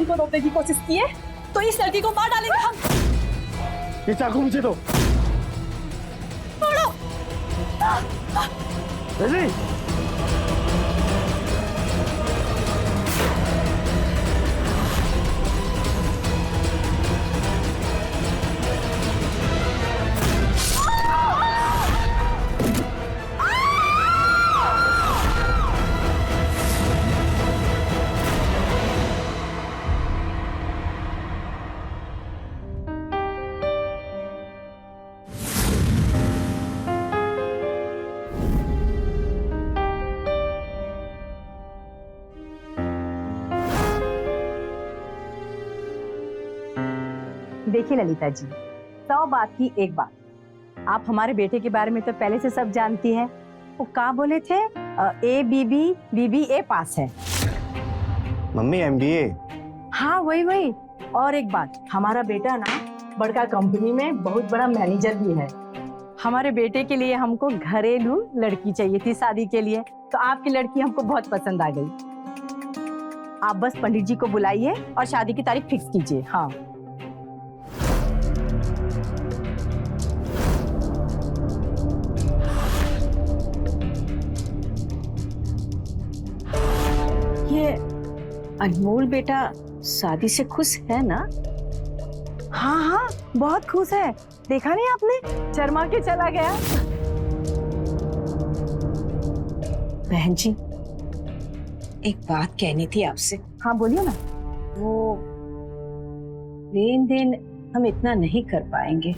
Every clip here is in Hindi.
को रोकने की कोशिश की है तो इस लड़की को मार डालेंगे हम। ये चाकू मुझे दो। छोड़ो। रजनी, देखिए ललिता जी, 100 बात की एक बात, आप हमारे बेटे के बारे में तो पहले से सब जानती हैं। वो क्या बोले थे, BBA पास है। Mummy MBA। हाँ वही। और एक बात, हमारा बेटा ना बड़का कंपनी में बहुत बड़ा मैनेजर भी है। हमारे बेटे के लिए हमको घरेलू लड़की चाहिए थी शादी के लिए, तो आपकी लड़की हमको बहुत पसंद आ गई। आप बस पंडित जी को बुलाइए और शादी की तारीख फिक्स कीजिए। हाँ ये अनमोल बेटा शादी से खुश है ना? हाँ, बहुत खुश है। देखा नहीं आपने, शर्मा के चला गया। बहन जी, एक बात कहनी थी आपसे। हाँ बोलिए ना। वो लेन देन हम इतना नहीं कर पाएंगे।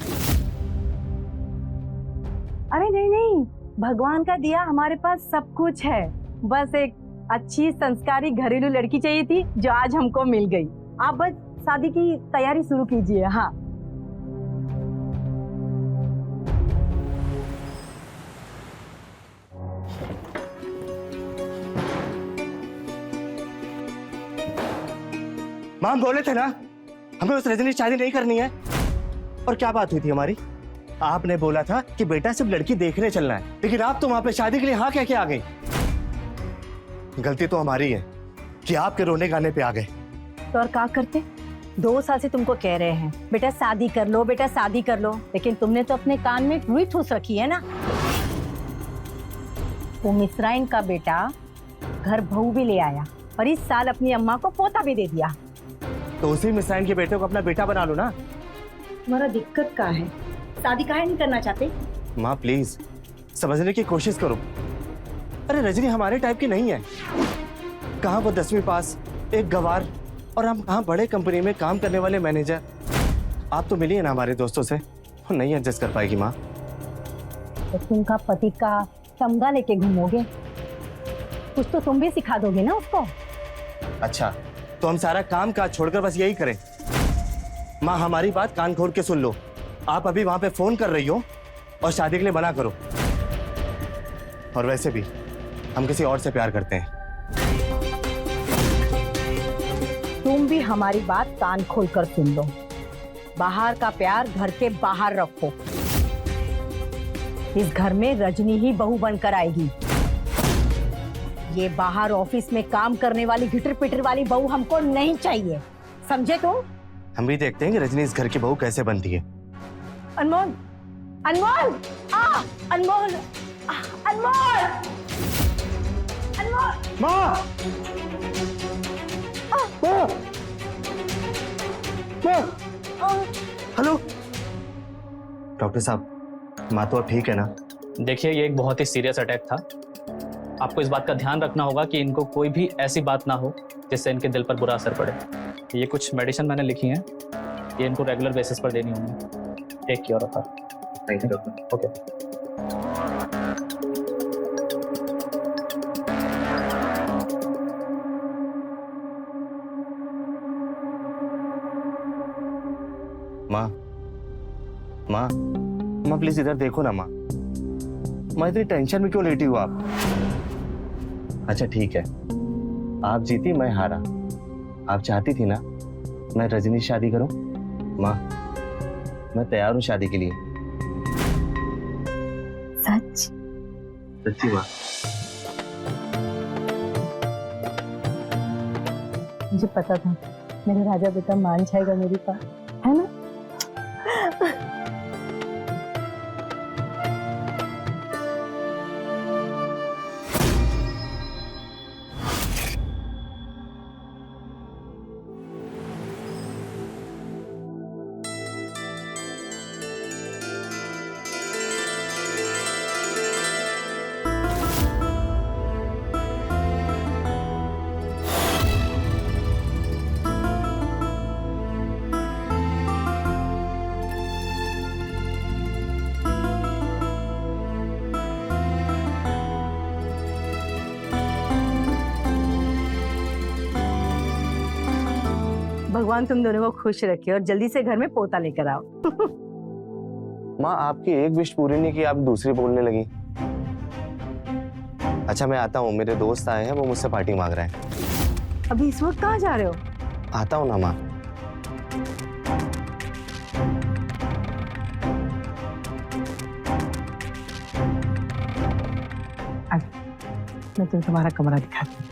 अरे नहीं, भगवान का दिया हमारे पास सब कुछ है। बस एक अच्छी संस्कारी घरेलू लड़की चाहिए थी जो आज हमको मिल गई। आप बस शादी की तैयारी शुरू कीजिए। हाँ मां बोले थे ना हमें उस रजनी से शादी नहीं करनी है। और क्या बात हुई थी हमारी? आपने बोला था कि बेटा सिर्फ लड़की देखने चलना है, लेकिन आप तो वहां पे शादी के लिए हाँ कह के आ गई। गलती तो हमारी है कि आपके रोने गाने पे आ गए। तो और क्या करते, 2 साल से तुमको कह रहे हैं बेटा शादी कर लो, बेटा शादी कर लो, लेकिन तुमने तो अपने कान में रुई ठूस रखी है ना। वो मिस्राइन का बेटा घर बहू भी ले आया और इस साल अपनी अम्मा को पोता भी दे दिया। तो उसी मिसाइल के बेटे को अपना बेटा बना लो ना। तुम्हारा दिक्कत क्या है, शादी काहे नहीं करना चाहते? माँ प्लीज समझने की कोशिश करो। अरे रजनी हमारे टाइप की नहीं है। कहाँ वो 10वीं पास, एक गवार, और हम कहाँ बड़े कंपनी में काम करने वाले मैनेजर। आप तो मिली है ना हमारे दोस्तों से, वो नहीं एडजस्ट कर पाएगी माँ। तो तुमका पति का तमगा लेके घूमोगे, कुछ तो तुम भी सिखा दोगे ना उसको। अच्छा तो हम सारा काम काज छोड़कर बस यही करें? माँ हमारी बात कान खोल के सुन लो। आप अभी वहां पे फोन कर रही हो और शादी के लिए मना करो। और वैसे भी हम किसी और से प्यार करते हैं। तुम भी हमारी बात कान खोल कर सुन लो। बाहर का प्यार घर के बाहर रखो। इस घर में रजनी ही बहू बनकर आएगी। ये बाहर ऑफिस में काम करने वाली घिटर पिटर वाली बहू हमको नहीं चाहिए, समझे तुम? हम भी देखते हैं कि रजनी इस घर की बहू कैसे बनती है। अनमोल, अनमोल, अनमोल, अनमोल, अनमोल। माँ! माँ! माँ! हेलो डॉक्टर साहब, माँ तो अब ठीक है ना? देखिए ये एक बहुत ही सीरियस अटैक था। आपको इस बात का ध्यान रखना होगा कि इनको कोई भी ऐसी बात ना हो जिससे इनके दिल पर बुरा असर पड़े। ये कुछ मेडिसिन मैंने लिखी हैं, ये इनको रेगुलर बेसिस पर देनी होंगी। Take care of her. Thank you doctor. Okay. माँ, माँ, माँ प्लीज इधर देखो ना। माँ, माँ इतनी टेंशन में क्यों लेटी हो आप? अच्छा ठीक है, आप जीती मैं हारा। आप चाहती थी ना मैं रजनी से शादी करूं? माँ मैं तैयार हूं शादी के लिए। सच? सच्ची माँ। मुझे पता था मेरा राजा बेटा मान जाएगा मेरी बात, है ना? भगवान तुम दोनों को खुश रखे और जल्दी से घर में पोता लेकर आओ। माँ आपकी एक विश पूरी नहीं की, आप दूसरी बोलने लगी। अच्छा मैं आता हूँ, मेरे दोस्त आए हैं, वो मुझसे पार्टी मांग रहे हैं। अभी इस वक्त कहाँ जा रहे हो? आता हूँ ना माँ। मैं तुम्हें तुम्हारा कमरा दिखाती हूँ।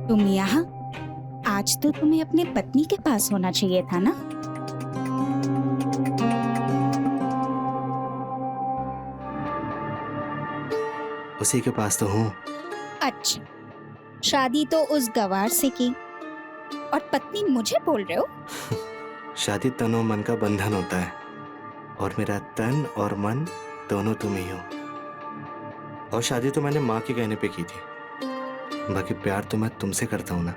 तुम यहाँ? आज तो तुम्हें अपने पत्नी के पास होना चाहिए था ना? उसी के पास तो हूँ। अच्छा, शादी तो उस गवार से की और पत्नी मुझे बोल रहे हो? शादी तन और मन का बंधन होता है और मेरा तन और मन दोनों तुम ही हो। और शादी तो मैंने माँ के कहने पे की थी, बाकी प्यार तो मैं तुमसे करता हूँ ना।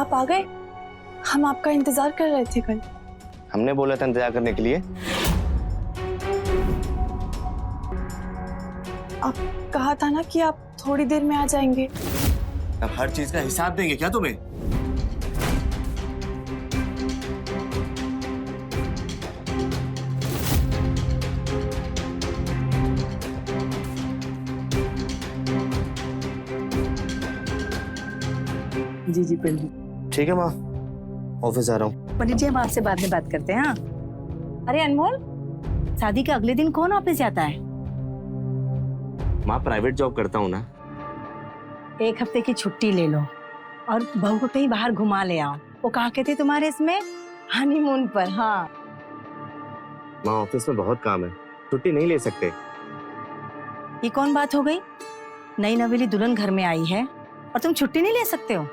आप आ गए? हम आपका इंतजार कर रहे थे कल। हमने बोला था इंतजार करने के लिए। आप कहा था ना कि आप थोड़ी देर में आ जाएंगे। अब हर चीज का हिसाब देंगे क्या तुम्हें? जी जी बिल्कुल। ठीक है माँ, ऑफिस आ रहा हूँ। पंडित जी हम आपसे बाद में बात करते हैं। हाँ अरे अनमोल, शादी के अगले दिन कौन ऑफिस जाता है? माँ प्राइवेट जॉब करता हूँ ना। 1 हफ्ते की छुट्टी ले लो और बहू को कहीं बाहर घुमा ले आओ। वो कहा कहते तुम्हारे इसमें हनीमून पर। हाँ माँ ऑफिस में बहुत काम है, छुट्टी नहीं ले सकते। ये कौन बात हो गई? नई नवेली दुल्हन घर में आई है और तुम छुट्टी नहीं ले सकते हो?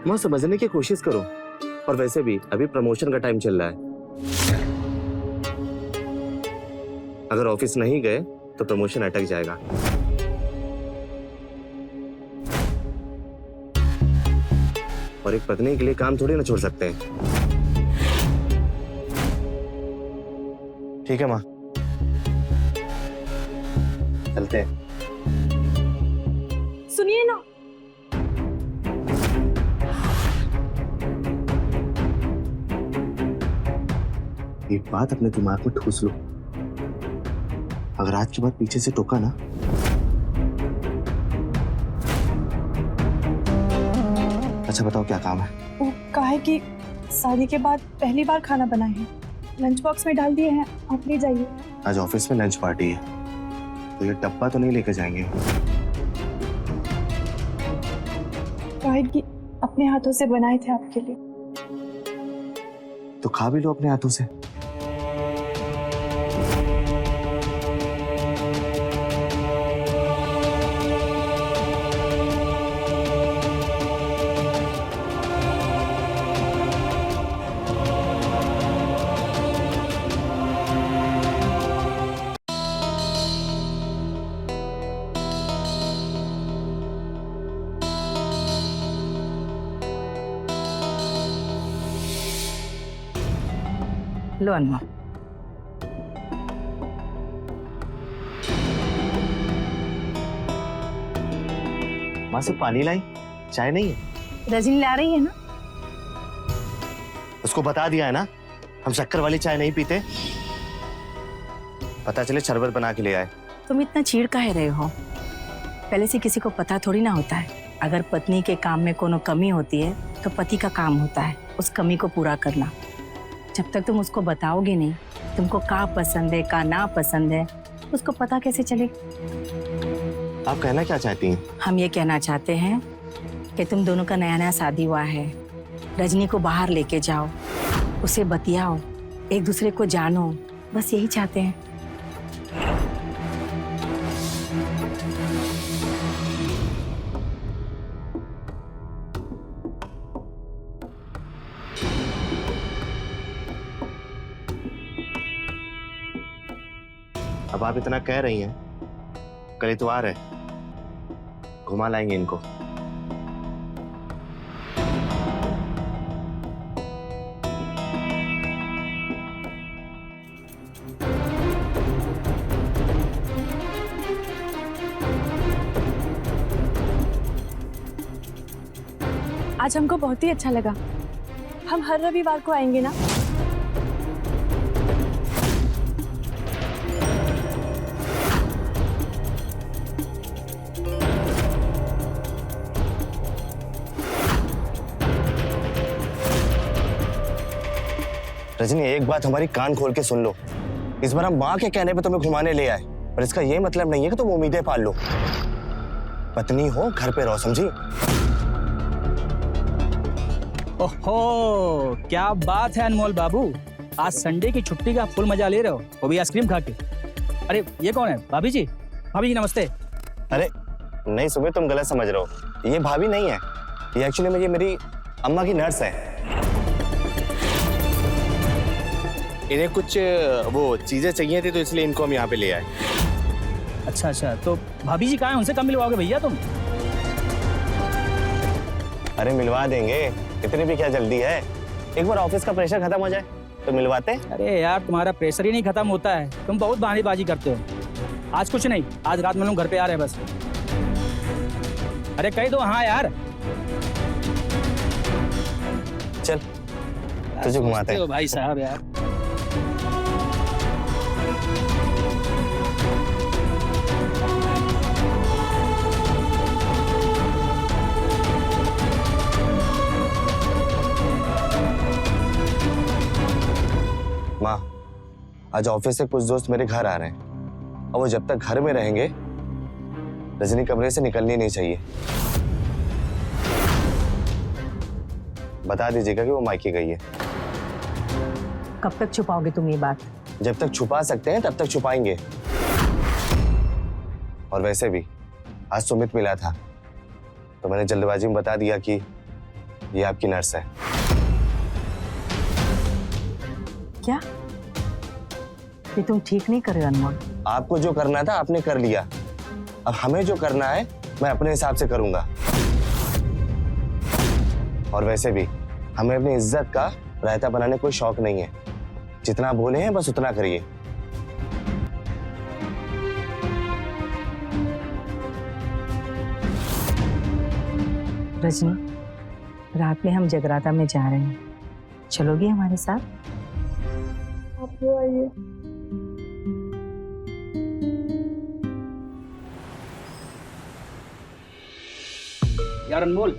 माँ समझने की कोशिश करो। और वैसे भी अभी प्रमोशन का टाइम चल रहा है। अगर ऑफिस नहीं गए तो प्रमोशन अटक जाएगा। और एक पत्नी के लिए काम थोड़ी ना छोड़ सकते हैं। ठीक है माँ, चलते हैं। सुनिए ना, एक बात अपने दिमाग में ठूस लो, अगर आज के बाद पीछे से टोका ना, अच्छा बताओ क्या काम है? वो कहा है कि शादी के बाद पहली बार खाना बनाए हैं, लंच बॉक्स में डाल दिए हैं, आप ले जाइए। आज ऑफिस में लंच पार्टी है, तो ये डब्बा तो नहीं लेकर जाएंगे? कहा है कि अपने हाथों से बनाए थे आपके लिए। तो खा भी लो अपने हाथों से। लो अनमोल। माँ से पानी लाई, चाय नहीं है? रजनी ला रही है ना। उसको बता दिया है ना, हम शक्कर वाली चाय नहीं पीते। पता चले शरबत बना के ले आए। तुम इतना चीड़ काहे रहे हो? पहले से किसी को पता थोड़ी ना होता है। अगर पत्नी के काम में कोनो कमी होती है तो पति का काम होता है उस कमी को पूरा करना। जब तक तुम उसको बताओगे नहीं तुमको का पसंद है का ना पसंद है, उसको पता कैसे चलेगा? आप कहना क्या चाहती हैं? हम ये कहना चाहते हैं कि तुम दोनों का नया नया शादी हुआ है, रजनी को बाहर लेके जाओ, उसे बतियाओ, एक दूसरे को जानो, बस यही चाहते हैं। अब आप इतना कह रही हैं, कल इतवार है, घुमा लाएंगे इनको। आज हमको बहुत ही अच्छा लगा। हम हर रविवार को आएंगे ना? रजनी एक बात हमारी कान खोल के सुन लो, इस बार हम माँ के कहने पे तुम्हें घुमाने ले आए, पर इसका ये मतलब नहीं है कि तुम उम्मीदें पाल लो। पत्नी हो घर पे रहो, समझी? ओहो, क्या बात है अनमोल बाबू, आज संडे की छुट्टी का फुल मजा ले रहे हो, वो भी आइसक्रीम खा के। अरे ये कौन है? भाभी जी, भाभी जी नमस्ते। अरे नहीं सुबह, तुम गलत समझ रहे हो, ये भाभी नहीं है, ये एक्चुअली मेरी अम्मा की नर्स है। इन्हें कुछ वो चीजें चाहिए थी तो इसलिए इनको हम यहाँ पे ले आए। अच्छा अच्छा, तो भाभी जी कहाँ हैं? उनसे कब मिलवाओगे भैया तुम? अरे मिलवा देंगे, इतनी भी क्या जल्दी है, एक बार ऑफिस का प्रेशर खत्म हो जाए तो मिलवाते। अरे यार तुम्हारा प्रेशर ही नहीं खत्म होता है, तुम बहुत बहानेबाजी करते हो। आज कुछ नहीं, आज रात में लोग घर पे आ रहे हैं बस। अरे कह दो हाँ यार। चल तुझे घुमाते हैं। भाई साहब यार। आज ऑफिस से कुछ दोस्त मेरे घर आ रहे हैं और वो जब तक घर में रहेंगे रजनी कमरे से निकलनी नहीं चाहिए। बता दीजिएगा कि वो मायके गई है। कब तक छुपाओगे तुम ये बात? जब तक छुपा सकते हैं तब तक छुपाएंगे। और वैसे भी आज सुमित मिला था तो मैंने जल्दबाजी में बता दिया कि ये आपकी नर्स है। क्या ये तुम ठीक नहीं कर रहे हो अनमोल? आपको जो करना था आपने कर लिया, अब हमें जो करना है मैं अपने हिसाब से करूंगा। और वैसे भी हमें अपनी इज्जत का रायता बनाने कोई शौक नहीं है। जितना बोले हैं बस उतना करिए। रजनी, रात में हम जगराता में जा रहे हैं, चलोगी हमारे साथ? आप वो आइए। यार अनमोल,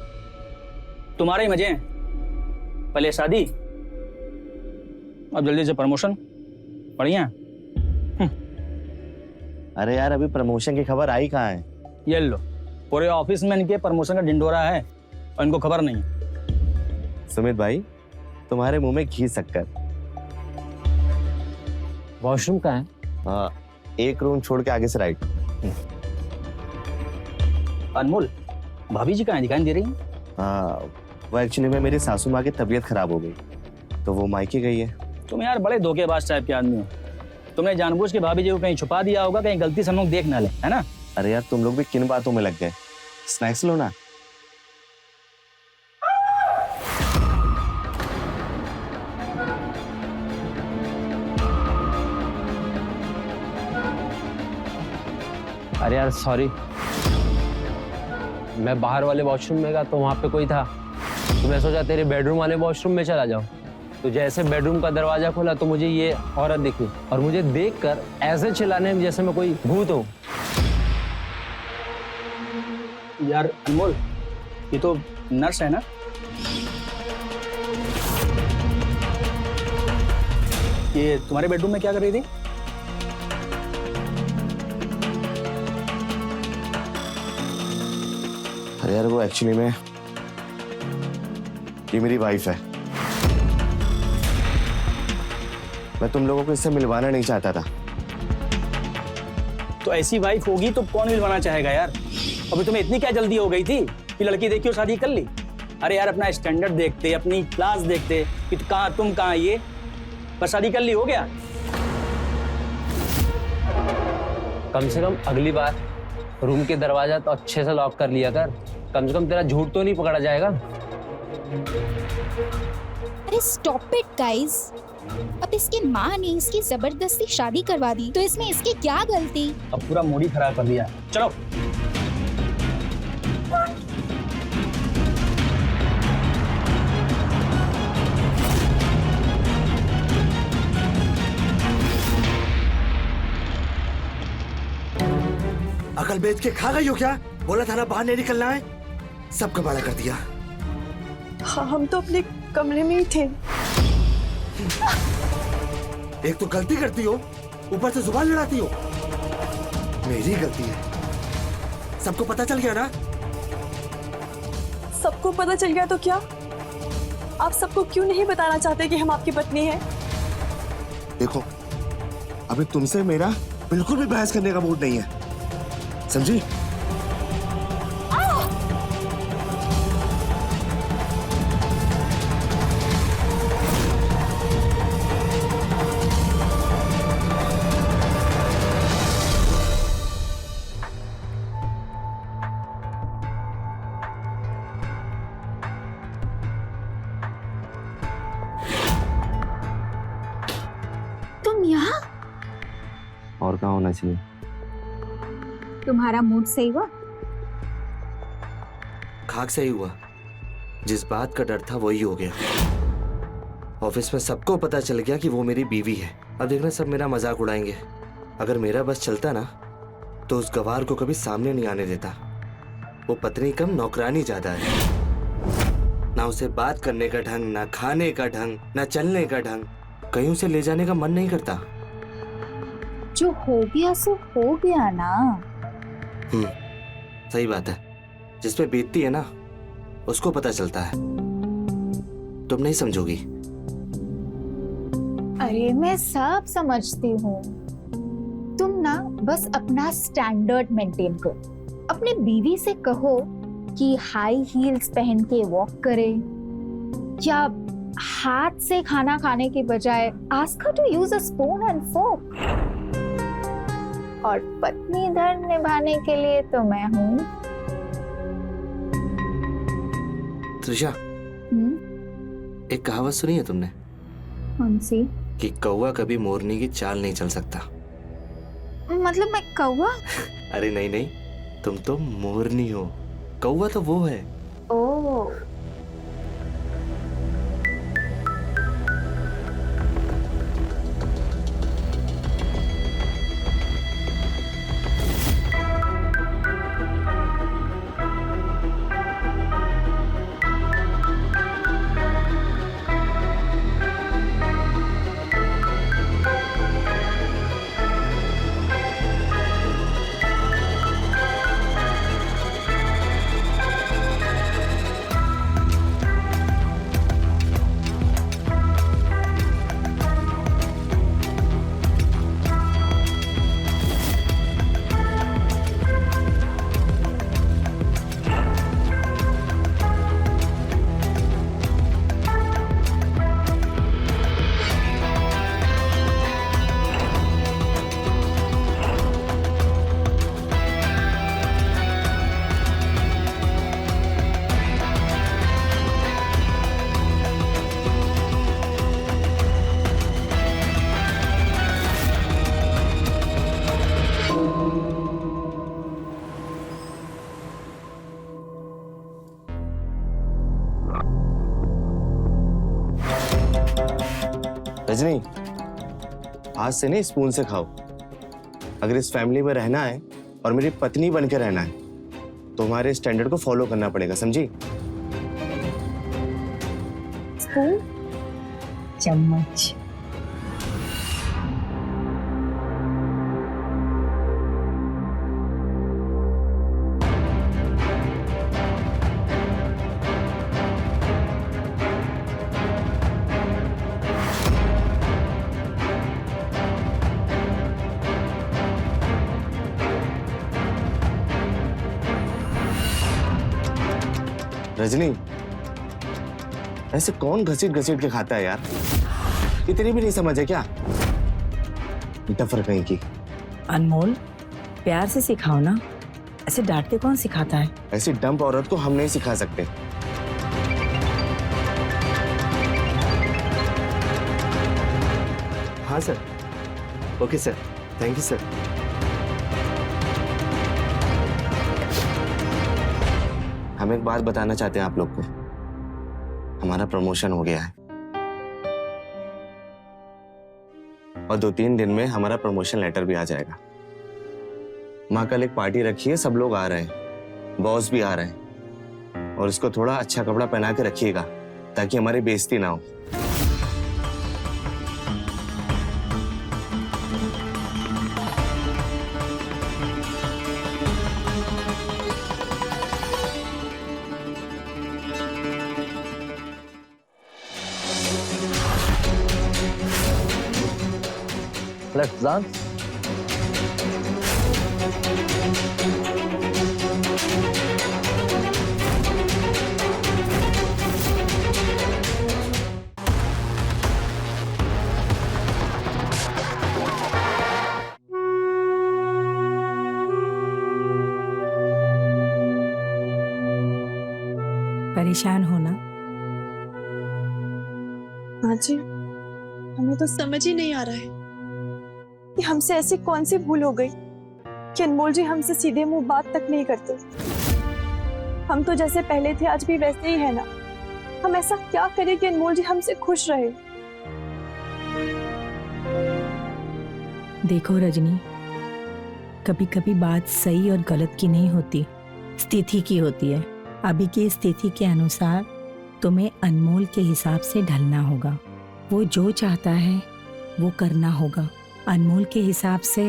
तुम्हारे ही मजे हैं। पहले शादी, अब जल्दी से प्रमोशन। बढ़िया। अरे यार अभी प्रमोशन की खबर आई कहाँ है? ये लो, पूरे ऑफिस में इनके प्रमोशन का ढिंडोरा है और इनको खबर नहीं है। सुमित भाई, तुम्हारे मुंह में घी शक्कर। वॉशरूम कहाँ है? हाँ, एक रूम छोड़ के आगे से राइट। अनमोल, भाभी जी कहाँ दिखाई दे रही हैं? हाँ, वो एक्चुअली में मेरी सासू माँ की तबीयत खराब हो गई तो वो मायके गई है। तुम यार बड़े धोखेबाज टाइप के आदमी हो। तुमने जानबूझ के भाभी जी को कहीं छुपा दिया होगा, कहीं गलती से हम लोग देख ना ले, है ना? अरे यार तुम लोग भी किन बातों में लग गए? स्नैक्स लो ना। अरे यार सॉरी, मैं बाहर वाले वॉशरूम में गया तो वहां पे कोई था, तो मैं सोचा तेरे बेडरूम वाले वॉशरूम में चला जाऊं। तो जैसे बेडरूम का दरवाजा खोला तो मुझे ये औरत दिखी और मुझे देखकर ऐसे चिल्लाने में जैसे मैं कोई भूत हूं। यार अनमोल, ये तो नर्स है ना? ये तुम्हारे बेडरूम में क्या कर रही थी? अरे यार वो एक्चुअली में ये मेरी वाइफ है। मैं तुम लोगों को इससे मिलवाना नहीं चाहता था। तो ऐसी वाइफ होगी तो कौन मिलवाना चाहेगा यार? अभी तुम्हें इतनी क्या जल्दी हो गई थी कि लड़की देखी और शादी कर ली? अरे यार अपना स्टैंडर्ड देखते, अपनी क्लास देखते कि तुम कहाँ ये, बस शादी कर ली, हो गया। कम से कम अगली बार रूम के दरवाजा तो अच्छे से लॉक कर लिया कर, कम से कम तेरा झूठ तो नहीं पकड़ा जाएगा। अरे स्टॉप इट गाइस। अब इसकी माँ ने इसकी जबरदस्ती शादी करवा दी तो इसमें इसकी क्या गलती? अब पूरा मूड ही खराब कर दिया। चलो अकल बेच के खा गई हो क्या? बोला था ना बाहर नहीं निकलना है, सब कबाड़ा कर दिया। हाँ, हम तो अपने कमरे में ही थे। एक तो गलती करती हो, ऊपर से जुबान लड़ाती हो। मेरी गलती है, सबको पता चल गया ना? सबको पता चल गया तो क्या? आप सबको क्यों नहीं बताना चाहते कि हम आपकी पत्नी हैं? देखो अभी तुमसे मेरा बिल्कुल भी बहस करने का मूड नहीं है, समझी? तुम यहाँ? और कहाँ होना चाहिए? तुम्हारा मूड सही हुआ? खाक सही हुआ, जिस बात का डर था वही हो गया। ऑफिस में सबको पता चल गया कि वो मेरी बीवी है। अब देखना सब मेरा मजाक उड़ाएंगे। अगर मेरा बस चलता ना तो उस गवार को कभी सामने नहीं आने देता। वो पत्नी कम नौकरानी ज्यादा है। ना उसे बात करने का ढंग, ना खाने का ढंग, ना चलने का ढंग। कहीं उसे ले जाने का मन नहीं करता। जो हो गया सो हो गया ना। सही बात है, जिस पे बीतती है ना उसको पता चलता है, तुम नहीं समझोगी। अरे मैं सब समझती हूँ, तुम ना बस अपना स्टैंडर्ड मेंटेन करो। अपने बीवी से कहो कि हाई हील्स पहन के वॉक करे, या हाथ से खाना खाने के बजाय ask her to use a spoon and fork. और पत्नी धर्म निभाने के लिए तो मैं हूँ। त्रिशा, एक कहावत सुनी है तुमने? कौन सी? कि कौवा कभी मोरनी की चाल नहीं चल सकता। मतलब मैं कौवा? अरे नहीं नहीं, तुम तो मोरनी हो, कौवा तो वो है। ओह, रजनी, हाथ से नहीं स्पून से खाओ। अगर इस फैमिली में रहना है और मेरी पत्नी बन के रहना है तो हमारे स्टैंडर्ड को फॉलो करना पड़ेगा, समझी? स्पून? चम्मच। रजनी, ऐसे कौन घसीट घसीट के खाता है यार? इतनी भी नहीं समझ है क्या? डफर कहीं की। अनमोल, प्यार से सिखाओ ना, ऐसे डांट के कौन सिखाता है? ऐसी डंप औरत को हम नहीं सिखा सकते। हाँ sir, okay sir, thank you sir. हम एक बात बताना चाहते हैं आप लोग को, हमारा प्रमोशन हो गया है और 2-3 दिन में हमारा प्रमोशन लेटर भी आ जाएगा। माँ कल एक पार्टी रखी है, सब लोग आ रहे हैं, बॉस भी आ रहे हैं और इसको थोड़ा अच्छा कपड़ा पहना के रखिएगा ताकि हमारी बेइज्जती ना हो। Let's dance. परेशान हो ना? हाँ जी, हमें तो समझ ही नहीं आ रहा है कि हमसे ऐसी कौन सी भूल हो गई कि अनमोल जी हमसे सीधे मुंह बात तक नहीं करते। हम तो जैसे पहले थे आज भी वैसे ही है ना। हम ऐसा क्या करें कि अनमोल जी हमसे खुश रहे। देखो रजनी, कभी कभी बात सही और गलत की नहीं होती, स्थिति की होती है। अभी की स्थिति के अनुसार तुम्हें अनमोल के हिसाब से ढलना होगा। वो जो चाहता है वो करना होगा। अनमोल के हिसाब से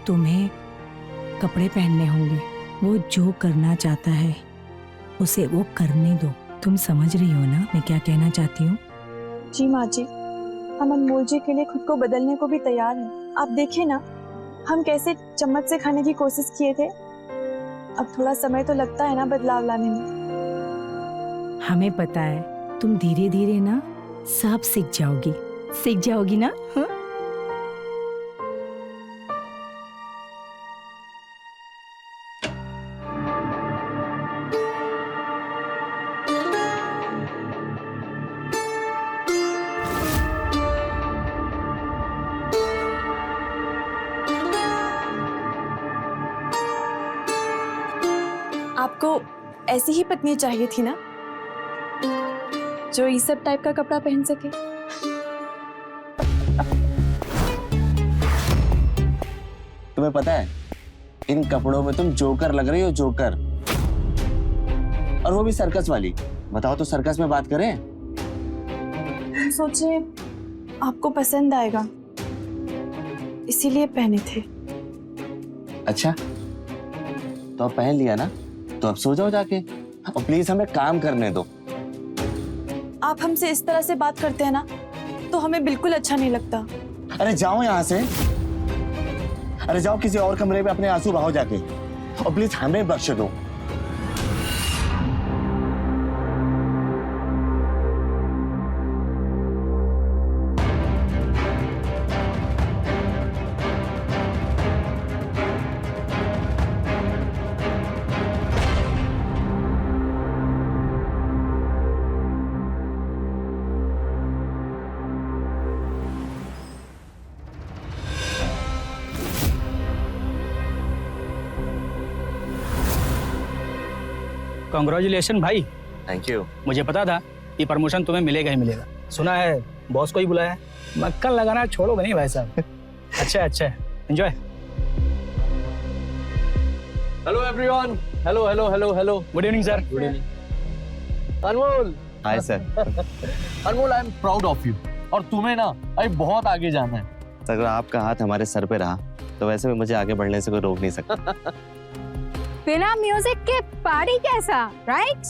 तुम्हें कपड़े पहनने होंगे। वो जो करना चाहता है उसे वो करने दो। तुम समझ रही हो ना मैं क्या कहना चाहती हूँ? जी माँ जी, हम अनमोल जी के लिए खुद को बदलने को भी तैयार हैं। आप देखिए ना, हम कैसे चम्मच से खाने की कोशिश किए थे। अब थोड़ा समय तो लगता है ना बदलाव लाने में। हमें पता है तुम धीरे धीरे ना सब सीख जाओगी ना? हाँ? आपको ऐसी ही पत्नी चाहिए थी ना, जो इस सब टाइप का कपड़ा पहन सके। तुम्हें पता है इन कपड़ों में तुम जोकर लग रही हो, जोकर। और वो भी सर्कस वाली। बताओ तो सर्कस में बात करें। हम सोचे आपको पसंद आएगा, इसीलिए पहने थे। अच्छा तो अब पहन लिया ना, तो अब सो जाओ जाके और प्लीज हमें काम करने दो। आप हमसे इस तरह से बात करते हैं ना, तो हमें बिल्कुल अच्छा नहीं लगता। अरे जाओ यहाँ से, अरे जाओ किसी और कमरे में अपने आंसू बहाओ जाके, और प्लीज हमें बख्श दो। कॉन्ग्रेचुलेशन भाई। Thank you. मुझे पता था कि प्रमोशन तुम्हें मिलेगा ही मिलेगा। सुना है बॉस को ही बुलाया है। मक्खन लगाना छोड़ोगे नहीं भाई साहब। अच्छा enjoy. Hello everyone. Hello. Good evening sir. Good evening. Anmol. Hi sir. Anmol, I am proud of you. और तुम्हें ना अभी बहुत आगे जाना है। अगर आपका हाथ हमारे सर पे रहा तो वैसे भी मुझे आगे बढ़ने से कोई रोक नहीं सकता। बिना म्यूजिक के पार्टी कैसा, राइट?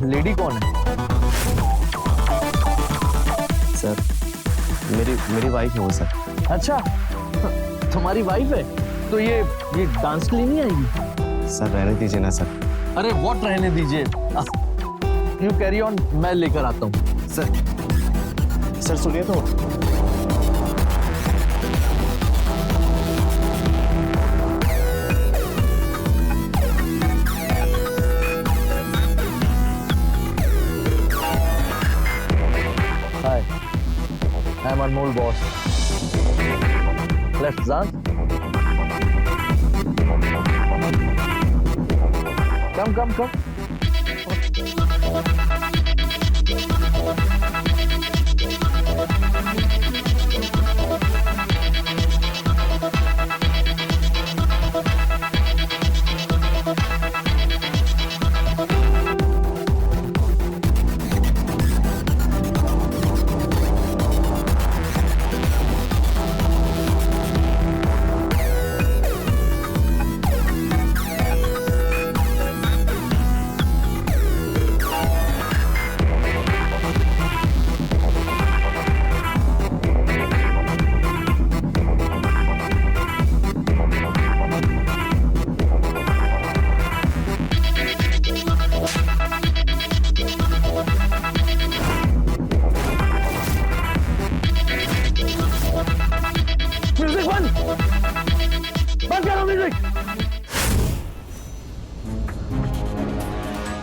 लेडी कौन है? सर मेरी वाइफ है वो सर। अच्छा तुम्हारी वाइफ है? तो ये डांस के लिए नहीं आएगी? सर रहने दीजिए ना सर। अरे व्हाट रहने दीजिए, यू कैरी ऑन, मैं लेकर आता हूँ। सर सुनिए तो। Hi, I'm Anmol boss. Let's dance. Come.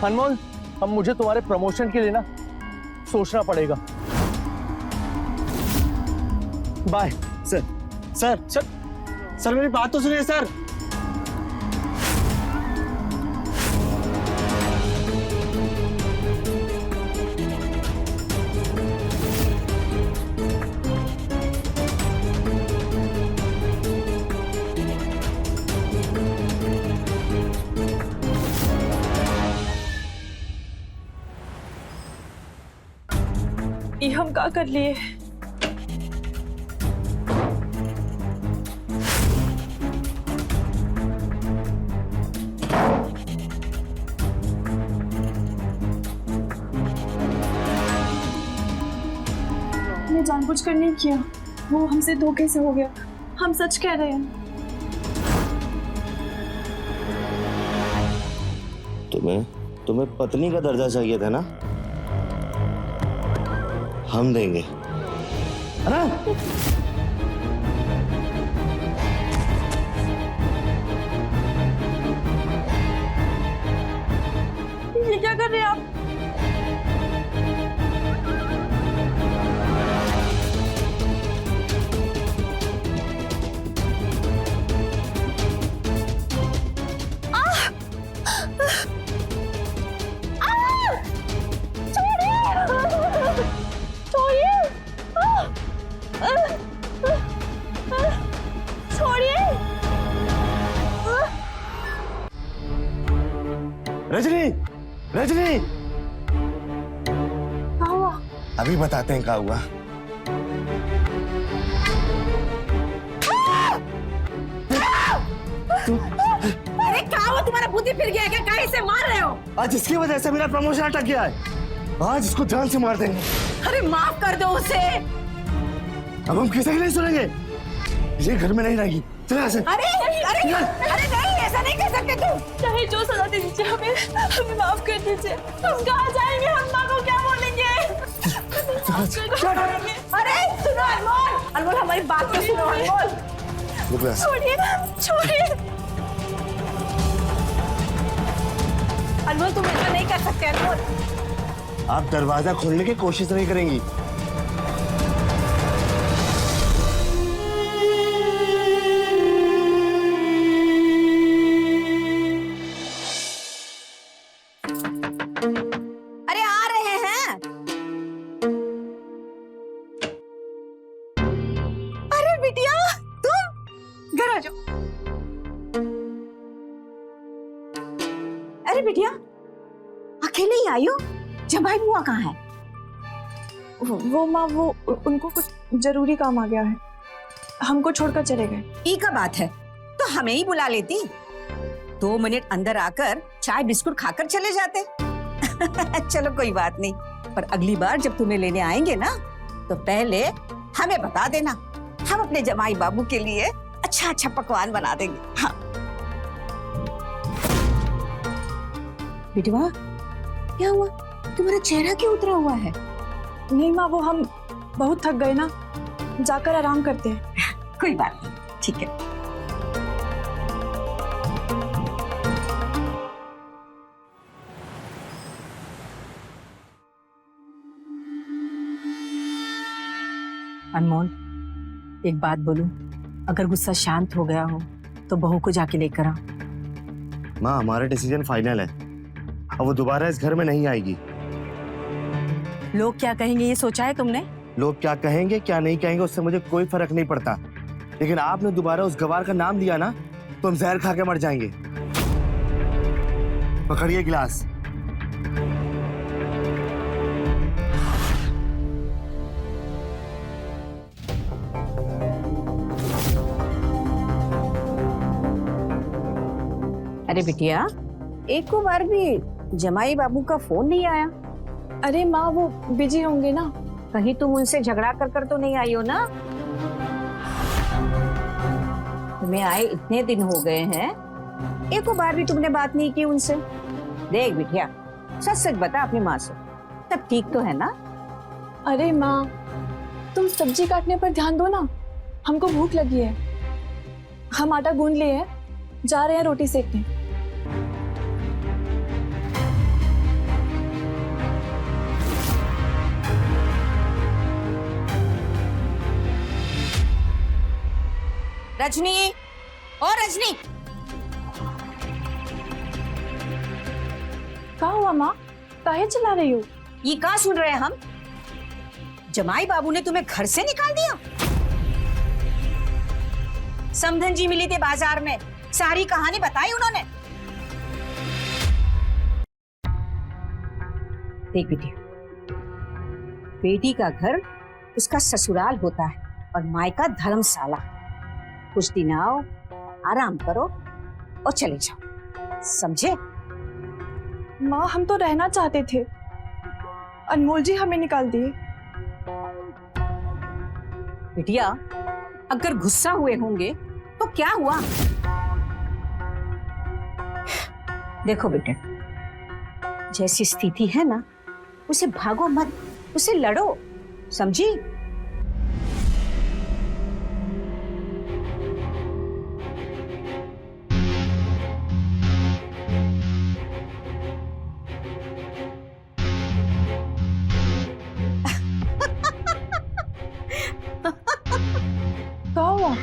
अनमोल, अब मुझे तुम्हारे प्रमोशन के लिए ना सोचना पड़ेगा। Bye. Sir sir sir sir मेरी बात तो सुनिए सर। ये हम का कर लिए? हमने जानबूझकर नहीं किया, वो हमसे धोखे से हो गया। हम सच कह रहे हैं। तुम्हें पत्नी का दर्जा चाहिए था ना, हम देंगे। अरे ये क्या कर रहे हैं आप? रजनी, रजनी, क्या हुआ? अभी बताते हैं क्या हुआ। अरे क्या हुआ? तुम्हारा बुद्धि फिर गया क्या? काहे से मार रहे हो? आज इसकी वजह से मेरा प्रमोशन अटक गया है। आज इसको जान से मार देंगे। अरे माफ कर दो उसे। अब हम किसी की नहीं सुनेंगे। ये घर में नहीं रहेगी। चला ऐसे। अरे अरे अरे नहीं, ऐसा नहीं कर सकते तुम। चाहे जो सजा दे दीजिए, हमें माफ कर दीजिए। हम कहाँ जाएंगे? हम माँ को क्या बोलेंगे? अरे सुनो अनमोल, अनमोल हमारी बात तो सुनो अनमोल। छोड़िए, छोड़िए। अनमोल तुम ऐसा नहीं कर सकते अनमोल। आप दरवाजा खोलने की कोशिश नहीं करेंगी। अरे आ रहे हैं। अरे बिटिया तुम घर आ जाओ। अरे बिटिया अकेले ही आई हो? जमाई बुआ कहाँ है? वो माँ, वो उनको कुछ जरूरी काम आ गया है, हमको छोड़कर चले गए। ई का बात है तो हमें ही बुला लेती। 2 मिनट अंदर आकर चाय बिस्कुट खाकर चले जाते। चलो कोई बात नहीं, पर अगली बार जब तुम्हें लेने आएंगे ना तो पहले हमें बता देना। हम अपने जमाई बाबू के लिए अच्छा अच्छा पकवान बना देंगे। हाँ बिटवा, क्या हुआ? तुम्हारा चेहरा क्यों उतरा हुआ है? नहीं माँ, वो हम बहुत थक गए ना, जाकर आराम करते हैं। कोई बात नहीं, ठीक है। अनमोल एक बात बोलूं, अगर गुस्सा शांत हो गया हो तो बहू को जाके लेकर आ। माँ हमारा डिसीजन फाइनल है, अब वो दोबारा इस घर में नहीं आएगी। लोग क्या कहेंगे ये सोचा है तुमने? लोग क्या कहेंगे क्या नहीं कहेंगे उससे मुझे कोई फर्क नहीं पड़ता, लेकिन आपने दोबारा उस गवार का नाम लिया ना तो हम जहर खा के मर जाएंगे। पकड़िए गिलास। अरे बिटिया, एक को बार भी जमाई बाबू का फोन नहीं आया? अरे माँ, वो बिजी होंगे ना। कहीं तुम उनसे झगड़ा कर तो नहीं आई हो ना? तुम्हें आए इतने दिन हो गए हैं, एक बार भी तुमने बात नहीं की उनसे। देख बिटिया, सच सच बता अपनी माँ से, तब ठीक तो है ना? अरे माँ, तुम सब्जी काटने पर ध्यान दो ना, हमको भूख लगी है। हम आटा गूंद लिए हैं, जा रहे हैं रोटी सेकने। रजनी, ओ रजनी, कहा हुआ माँ? काहे चिल्ला रही हो? ये कहाँ सुन रहे हैं हम? जमाई बाबू ने तुम्हें घर से निकाल दिया? समधन जी मिली थी बाजार में, सारी कहानी बताई उन्होंने। देख बेटी, बेटी का घर उसका ससुराल होता है और माई का धर्मशाला। कुछ दिन आओ, आराम करो और चले जाओ, समझे? माँ हम तो रहना चाहते थे, अनमोल जी हमें निकाल दिए। बिटिया, अगर गुस्सा हुए होंगे तो क्या हुआ? देखो बेटे, जैसी स्थिति है ना, उसे भागो मत, उसे लड़ो, समझी? क्या हुआ?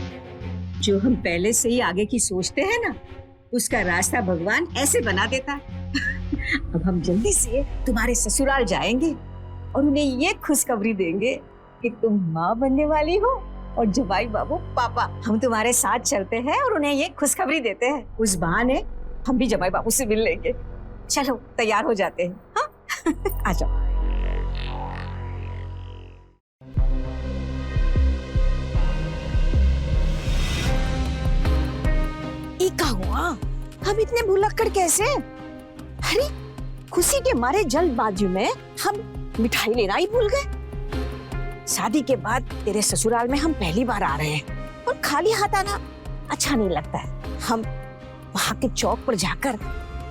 जो हम पहले से ही आगे की सोचते हैं ना, उसका रास्ता भगवान ऐसे बना देता है। अब हम जल्दी से तुम्हारे ससुराल जाएंगे और उन्हें ये खुशखबरी देंगे कि तुम माँ बनने वाली हो और जवाई बाबू पापा। हम तुम्हारे साथ चलते हैं और उन्हें ये खुशखबरी देते हैं। उस बहाने हम भी जवाई बाबू से मिल लेंगे। चलो तैयार हो जाते हैं, हाँ? आ जाओ। ये क्या हुआ? हम इतने भुलक्कड़ कैसे? अरे खुशी के मारे जल्दबाजी में हम मिठाई लेना ही भूल गए। शादी के बाद तेरे ससुराल में हम पहली बार आ रहे हैं और खाली हाथ आना अच्छा नहीं लगता है। हम वहां के चौक पर जाकर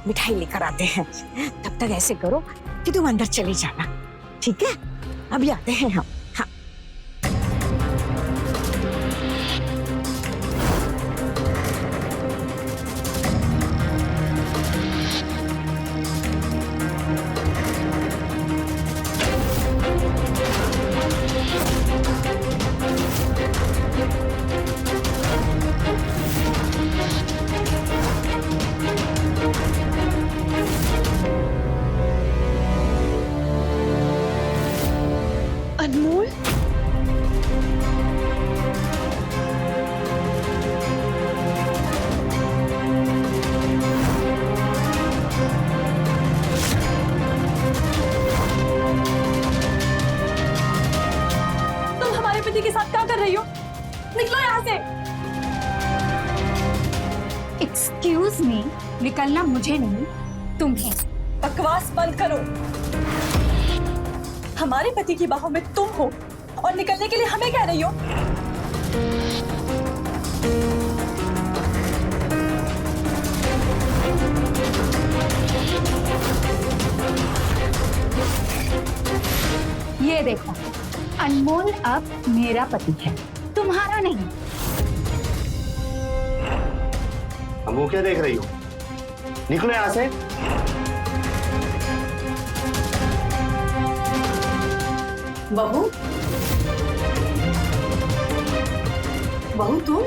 मिठाई लेकर आते हैं। तब तक ऐसे करो कि तुम अंदर चली जाना, ठीक है? अभी आते हैं हम। हाँ। अनमोल, तुम हमारे पति के साथ क्या कर रही हो? निकलो यहाँ से। एक्सक्यूज मी, निकलना मुझे नहीं तुम्हें। बकवास बंद करो। हमारे पति की बाहों में तुम हो और निकलने के लिए हमें कह रही हो? ये देखो, अनमोल अब मेरा पति है, तुम्हारा नहीं। हम वो क्या देख रही हो? निकलो यहाँ से। बहू, बहू तुम?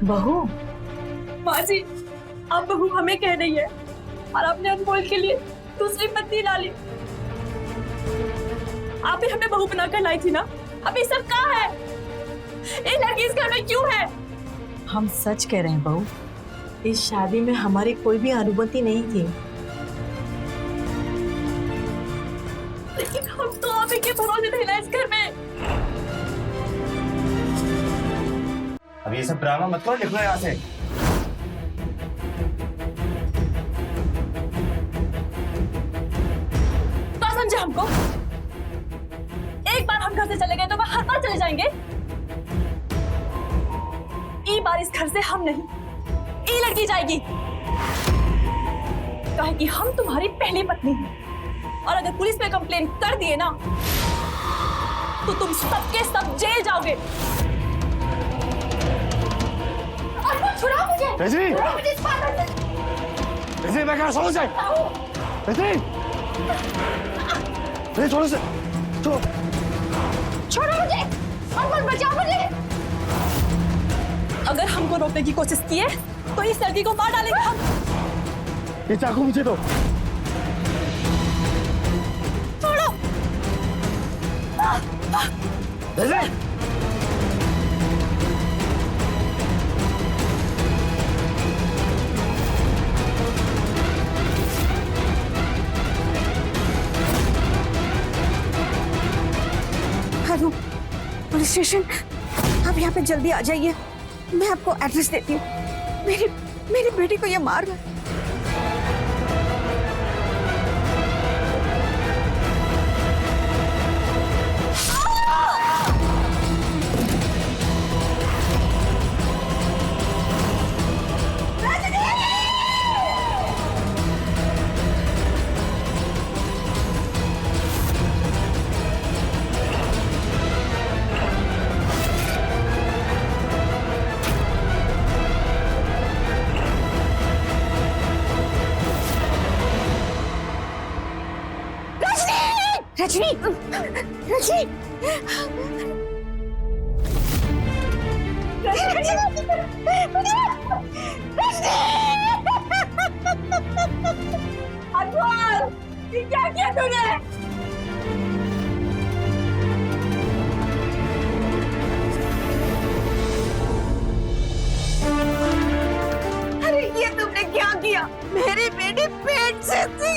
बहू, माँ जी, आप बहू हमें कह रही है और आपने अनमोल के लिए दूसरी पत्नी डाली। आप ही हमें बहू बनाकर लाई थी ना? अभी सब कहाँ है? ये लड़की इस घर में क्यों है? हम सच कह रहे हैं बहू, इस शादी में हमारी कोई भी अनुमति नहीं थी। लेकिन हम तो आप ही के भरोसे थे ना इस घर में। अब ये सब ड्रामा मत करो, निकलो यहाँ से। क्या समझे हमको? एक बार हम घर से चले गए तो हर बार चले जाएंगे? ई बार इस घर से हम नहीं, ई लड़की जाएगी। कहे कि हम तुम्हारी पहली पत्नी हैं और अगर पुलिस में कंप्लेन कर दिए ना तो तुम सबके सब जेल जाओगे। छुड़ाओ मुझे। रजनी! छुड़ाओ मुझे इस पागल से। रजनी, मैं कहा छोड़ो से। रजनी! रजनी छोड़ो से। छोड़ो। छोड़ो मुझे, अनमोल बचाओ मुझे। अगर हमको रोकने की कोशिश की है तो इस लड़की को मार डालेंगे हम। ये चाकू मुझे दो। छोड़ो। हेलो पुलिस स्टेशन, आप यहाँ पे जल्दी आ जाइए। मैं आपको एड्रेस देती हूँ। मेरी बेटी को ये मार रहा है। रजनी, रजनी, अनमोल, ये क्या किया तूने? अरे ये तुमने क्या किया? मेरी बेटी पेट से थी।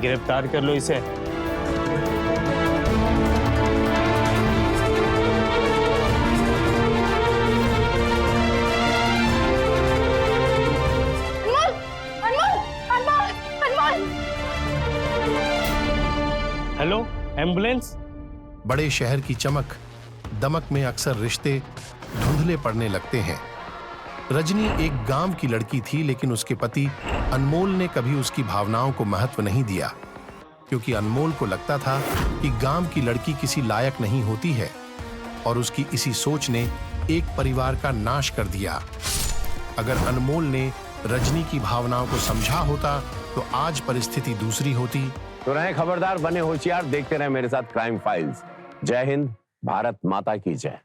गिरफ्तार कर लो इसे। Hello, ambulance. बड़े शहर की चमक दमक में अक्सर रिश्ते धुंधले पड़ने लगते हैं। रजनी एक गांव की लड़की थी, लेकिन उसके पति अनमोल ने कभी उसकी भावनाओं को महत्व नहीं दिया, क्योंकि अनमोल को लगता था कि गांव की लड़की किसी लायक नहीं होती है, और उसकी इसी सोच ने एक परिवार का नाश कर दिया। अगर अनमोल ने रजनी की भावनाओं को समझा होता तो आज परिस्थिति दूसरी होती। तो रहें खबरदार, बने होशियार, देखते रहे मेरे साथ क्राइम फाइल्स। जय हिंद, भारत माता की जय।